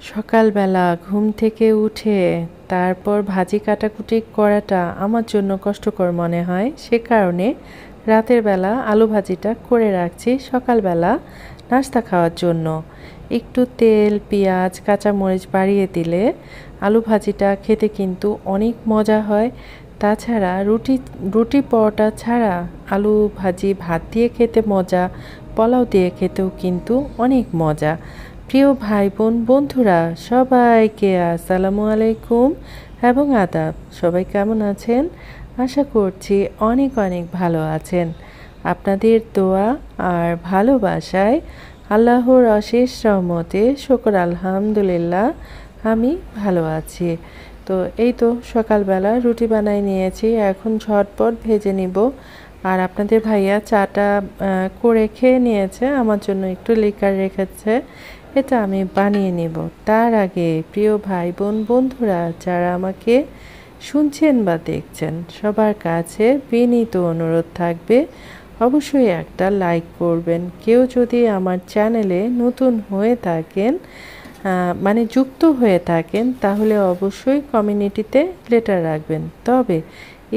সকালবেলা ঘুম থেকে উঠে তারপর ভাজি কাটাকুটি করাটা আমার জন্য কষ্টকর মনে হয়, সে কারণে রাতের বেলা আলু ভাজিটা করে রাখছি সকালবেলা নাস্তা খাওয়ার জন্য। একটু তেল পেঁয়াজ কাঁচামরিচ বাড়িয়ে দিলে আলু ভাজিটা খেতে কিন্তু অনেক মজা হয়। তাছাড়া রুটি রুটি পরোটা ছাড়া আলু ভাজি ভাত দিয়ে খেতে মজা, পোলাও দিয়ে খেতেও কিন্তু অনেক মজা। প্রিয় ভাই বোন বন্ধুরা সবাইকে আসসালামু আলাইকুম এবং আদাব। সবাই কেমন আছেন? আশা করছি অনেক অনেক ভালো আছেন। আপনাদের দোয়া আর ভালোবাসায় আল্লাহর অশেষ রহমতে শুকর আলহামদুলিল্লাহ আমি ভালো আছি। তো এই তো সকালবেলা রুটি বানাই নিয়েছি, এখন ঝটপট ভেজে নিব। আর আপনাদের ভাইয়া চাটা করে খেয়ে নিয়েছে, আমার জন্য একটু লিকার রেখেছে, এটা আমি বানিয়ে নেব। তার আগে প্রিয় ভাই বোন বন্ধুরা যারা আমাকে শুনছেন বা দেখছেন সবার কাছে বিনীত অনুরোধ থাকবে অবশ্যই একটা লাইক করবেন। কেউ যদি আমার চ্যানেলে নতুন হয়ে থাকেন মানে যুক্ত হয়ে থাকেন তাহলে অবশ্যই কমিউনিটিতে লেটার রাখবেন। তবে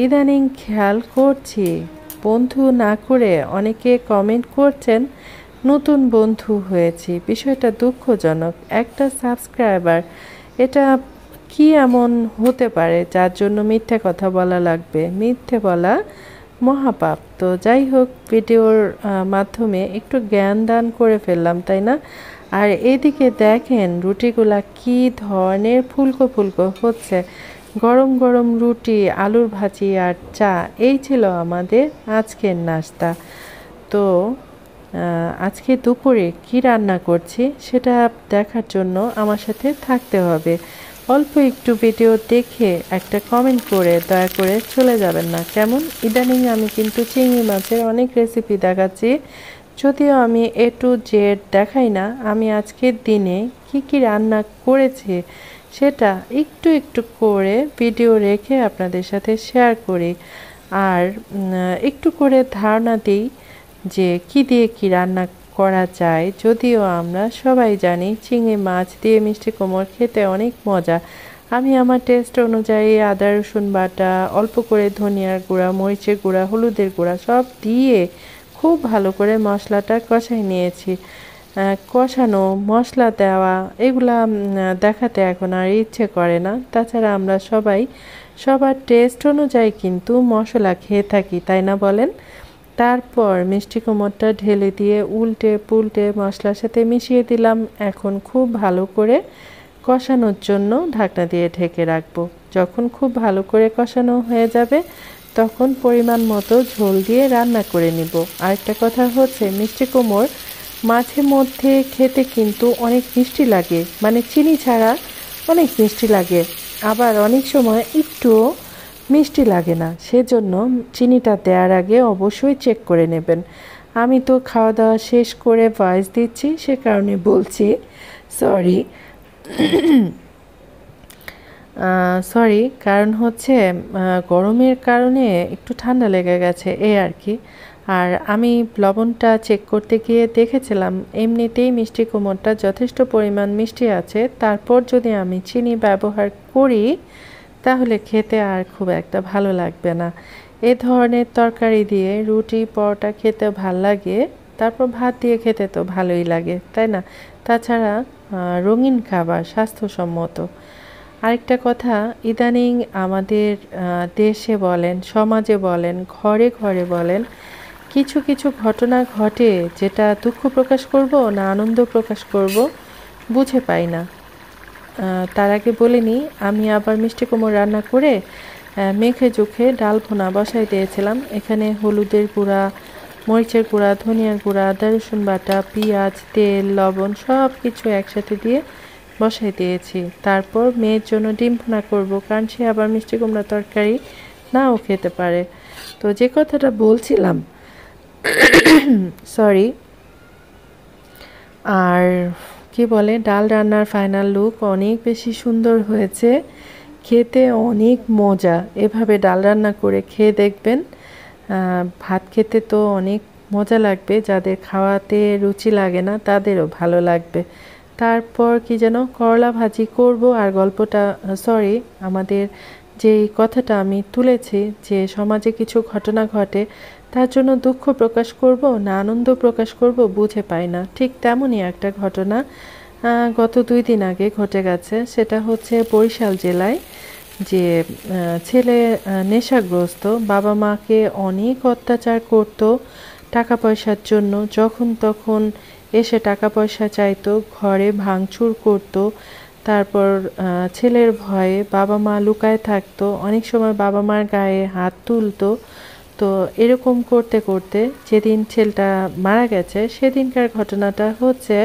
ইদানিং খেয়াল করছি বন্ধু না করে অনেকে কমেন্ট করছেন নতুন বন্ধু হয়েছি, বিষয়টা দুঃখজনক। একটা সাবস্ক্রাইবার, এটা কি এমন হতে পারে যার জন্য মিথ্যে কথা বলা লাগবে? মিথ্যে বলা মহাপাপ। তো যাই হোক, ভিডিওর মাধ্যমে একটু জ্ঞান দান করে ফেললাম, তাই না? আর এদিকে দেখেন রুটিগুলা কি ধরনের ফুলকো ফুলকো হচ্ছে। গরম গরম রুটি আলুর ভাজি আর চা, এই ছিল আমাদের আজকের নাস্তা। তো আজকে দুপুরে কি রান্না করছি সেটা দেখার জন্য আমার সাথে থাকতে হবে। অল্প একটু ভিডিও দেখে একটা কমেন্ট করে দয়া করে চলে যাবেন না, কেমন? ইদানিং আমি কিন্তু চিংড়ি মাছের অনেক রেসিপি দেখাচ্ছি, যদিও আমি এ টু জেড দেখাই না। আমি আজকের দিনে কি কি রান্না করেছি সেটা একটু একটু করে ভিডিও রেখে আপনাদের সাথে শেয়ার করি, আর একটু করে ধারণা দিই যে কি দিয়ে কি রান্না করা যায়। যদিও আমরা সবাই জানি চিংড়ি মাছ দিয়ে মিষ্টি কুমড় খেতে অনেক মজা। আমি আমার টেস্ট অনুযায়ী আদা রসুন বাটা, অল্প করে ধনিয়ার গুঁড়া, মরিচের গুঁড়া, হলুদের গুঁড়া সব দিয়ে খুব ভালো করে মশলাটা কষাই নিয়েছি। কষানো মশলা দেওয়া এগুলা দেখাতে এখন আর ইচ্ছে করে না। তাছাড়া আমরা সবাই সবার টেস্ট অনুযায়ী কিন্তু মশলা খেয়ে থাকি, তাই না বলেন? তারপর মিষ্টি কুমড়টা ঢেলে দিয়ে উল্টে পুল্টে মশলার সাথে মিশিয়ে দিলাম। এখন খুব ভালো করে কষানোর জন্য ঢাকনা দিয়ে ঢেকে রাখবো। যখন খুব ভালো করে কষানো হয়ে যাবে তখন পরিমাণ মতো ঝোল দিয়ে রান্না করে নিব। আরেকটা কথা হচ্ছে, মিষ্টি কুমড় মাঝে মধ্যে খেতে কিন্তু অনেক মিষ্টি লাগে, মানে চিনি ছাড়া অনেক মিষ্টি লাগে। আবার অনেক সময় একটুও মিষ্টি লাগে না, সেজন্য চিনিটা দেওয়ার আগে অবশ্যই চেক করে নেবেন। আমি তো খাওয়া দাওয়া শেষ করে ভয়েস দিচ্ছি, সে কারণে বলছি সরি। সরি, কারণ হচ্ছে গরমের কারণে একটু ঠান্ডা লেগে গেছে এই আর কি। আর আমি লবণটা চেক করতে গিয়ে দেখেছিলাম এমনিতেই মিষ্টি কুমড়টা যথেষ্ট পরিমাণ মিষ্টি আছে, তারপর যদি আমি চিনি ব্যবহার করি তাহলে খেতে আর খুব একটা ভালো লাগবে না। এ ধরনের তরকারি দিয়ে রুটি পরোটা খেতে ভাল লাগে, তারপর ভাত দিয়ে খেতে তো ভালোই লাগে, তাই না? তাছাড়া রঙিন খাবার স্বাস্থ্যসম্মত। আরেকটা কথা, ইদানিং আমাদের দেশে বলেন সমাজে বলেন ঘরে ঘরে বলেন কিছু কিছু ঘটনা ঘটে যেটা দুঃখ প্রকাশ করব না আনন্দ প্রকাশ করব বুঝে পাই না। তার আগে বলে নিই, আমি আবার মিষ্টি কুমড় রান্না করে মেখে চোখে ডাল ভুনা বসাই দিয়েছিলাম। এখানে হলুদের গুঁড়া, মরিচের গুঁড়া, ধনিয়ার গুঁড়া, আদা রসুন বাটা, পেঁয়াজ, তেল, লবণ সব কিছু একসাথে দিয়ে বসাই দিয়েছি। তারপর মেয়ের জন্য ডিম ভুনা করব, কারণ সে আবার মিষ্টি কুমড়া তরকারি নাও খেতে পারে। তো যে কথাটা বলছিলাম সরি। আর কি বলে, ডাল রান্নার ফাইনাল লুক অনেক বেশি সুন্দর হয়েছে, খেতে অনেক মজা। এভাবে ডাল রান্না করে খেয়ে দেখবেন, ভাত খেতে তো অনেক মজা লাগবে, যাদের খাওয়াতে রুচি লাগে না তাদেরও ভালো লাগবে। তারপর কি যেন করলা ভাজি করব। আর গল্পটা সরি, আমাদের যেই কথাটা আমি তুলেছি যে সমাজে কিছু ঘটনা ঘটে তার জন্য দুঃখ প্রকাশ করব না আনন্দ প্রকাশ করব বুঝে পাই না, ঠিক তেমনই একটা ঘটনা গত 2 দিন আগে ঘটে গেছে। সেটা হচ্ছে বরিশাল জেলায়, যে ছেলে নেশাগ্রস্ত, বাবা মাকে অনেক অত্যাচার করত টাকা পয়সার জন্য, যখন তখন এসে টাকা পয়সা চাইতো, ঘরে ভাঙচুর করত। তারপর ছেলের ভয়ে বাবা মা লুকায় থাকতো, অনেক সময় বাবা মার গায়ে হাত তুলতো। তো এরকম করতে করতে যেদিন ছেলেটা মারা গেছে সেদিনকার ঘটনাটা হচ্ছে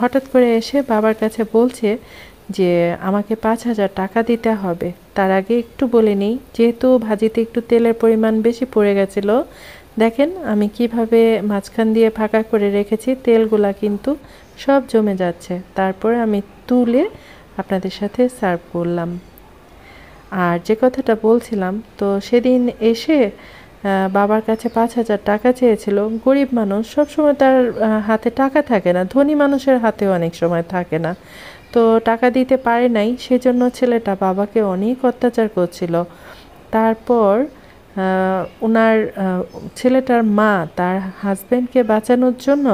হঠাৎ করে এসে বাবার কাছে বলছে যে আমাকে 5,000 টাকা দিতে হবে। তার আগে একটু বলে নিই, যেহেতু ভাজিতে একটু তেলের পরিমাণ বেশি পড়ে গেছিল, দেখেন আমি কিভাবে মাঝখান দিয়ে ফাঁকা করে রেখেছি, তেলগুলা কিন্তু সব জমে যাচ্ছে। তারপরে আমি তুলে আপনাদের সাথে সার্ভ করলাম। আর যে কথাটা বলছিলাম, তো সেদিন এসে বাবার কাছে 5,000 টাকা চেয়েছিল। গরিব মানুষ, সবসময় তার হাতে টাকা থাকে না, ধনী মানুষের হাতেও অনেক সময় থাকে না। তো টাকা দিতে পারে নাই, সেজন্য ছেলেটা বাবাকে অনেক অত্যাচার করছিল। তারপর ওনার ছেলেটার মা তার হাজব্যান্ডকে বাঁচানোর জন্য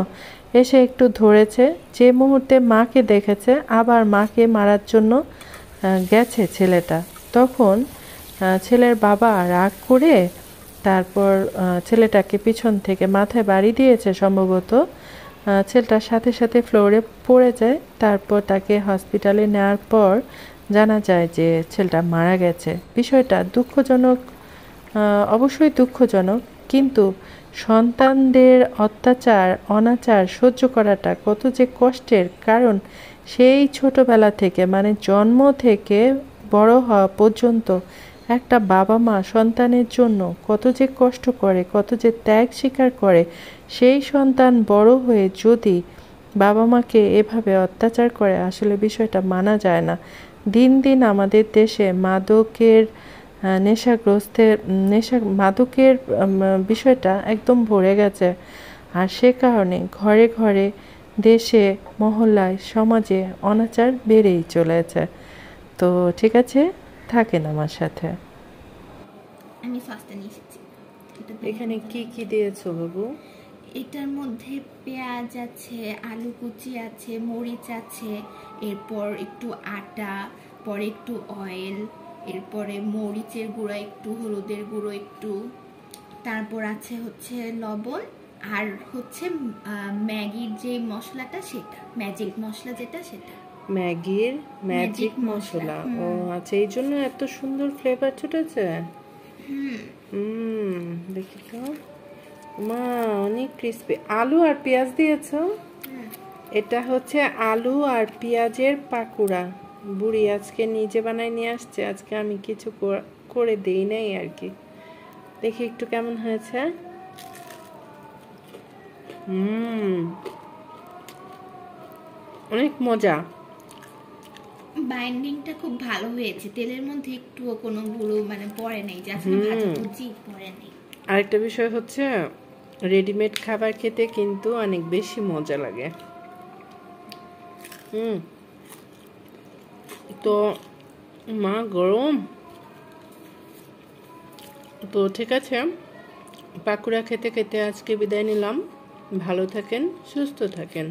এসে একটু ধরেছে। যে মুহূর্তে মাকে দেখেছে আবার মাকে মারার জন্য গেছে ছেলেটা, তখন ছেলের বাবা রাগ করে তারপর ছেলেটাকে পিছন থেকে মাথায় বাড়ি দিয়েছে সম্ভবত। ছেলেটার সাথে সাথে ফ্লোরে পড়ে যায়। তারপর তাকে হসপিটালে নেওয়ার পর জানা যায় যে ছেলেটা মারা গেছে। বিষয়টা দুঃখজনক, অবশ্যই দুঃখজনক, কিন্তু সন্তানদের অত্যাচার অনাচার সহ্য করাটা কত যে কষ্টের। কারণ সেই ছোটবেলা থেকে, মানে জন্ম থেকে বড় হওয়া পর্যন্ত একটা বাবা মা সন্তানের জন্য কত যে কষ্ট করে, কত যে ত্যাগ স্বীকার করে। সেই সন্তান বড় হয়ে যদি বাবা মাকে এভাবে অত্যাচার করে, আসলে বিষয়টা মানা যায় না। দিন দিন আমাদের দেশে মাদকের মাদকের বিষয়টা একদম ভরে গেছে। আর সে কারণে ঘরে ঘরে, দেশে, মহল্লায়, সমাজে অনাচার বেড়েই চলেছে। তো ঠিক আছে, থাকেন আমার সাথে। আমি সসটা নিয়ে এসেছি। এখানে কি কি দিয়েছো বাবু? এটার মধ্যে পেঁয়াজ আছে, আলু কুচি আছে, মরিচ আছে, এরপর একটু আটা, পরে একটু অয়েল, এরপরে মরিচের গুঁড়ো একটু, হলুদের গুঁড়ো একটু, তারপর আছে হচ্ছে লবণ, আর হচ্ছে ম্যাগির যে মশলাটা সেটা, ম্যাজিক মশলা যেটা সেটা। ম্যাগির ম্যাজিক মশলা। ও আচ্ছা, এই জন্য এত সুন্দর ফ্লেভার ছুটেছে। দেখি তো মা, অনেক ক্রিস্পি। আলু আর পেঁয়াজ দিয়েছো? এটা হচ্ছে আলু আর পেঁয়াজের পাকুড়া। বুড়ি আজকে নিজে বানাই নিয়ে আসছে, আজকে আমি কিছু করে দেই নাই আর কি। দেখি একটু কেমন হয়েছে। অনেক মজা। বাইন্ডিংটা খুব ভালো হয়েছে, তেলের মধ্যে একটুও কোনো গুঁড়ো মানে পড়ে নেই, যে আসলে ভাজাভুজি পড়ে নেই। আরেকটা বিষয় হচ্ছে, রেডিমেড খাবার খেতে কিন্তু অনেক বেশি মজা লাগে। তো মা গরম তো ঠিক আছে, পাকুড়া খেতে খেতে আজকে বিদায় নিলাম। ভালো থাকেন, সুস্থ থাকেন।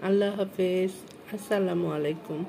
আল্লাহ হাফেজ, আসসালামু আলাইকুম।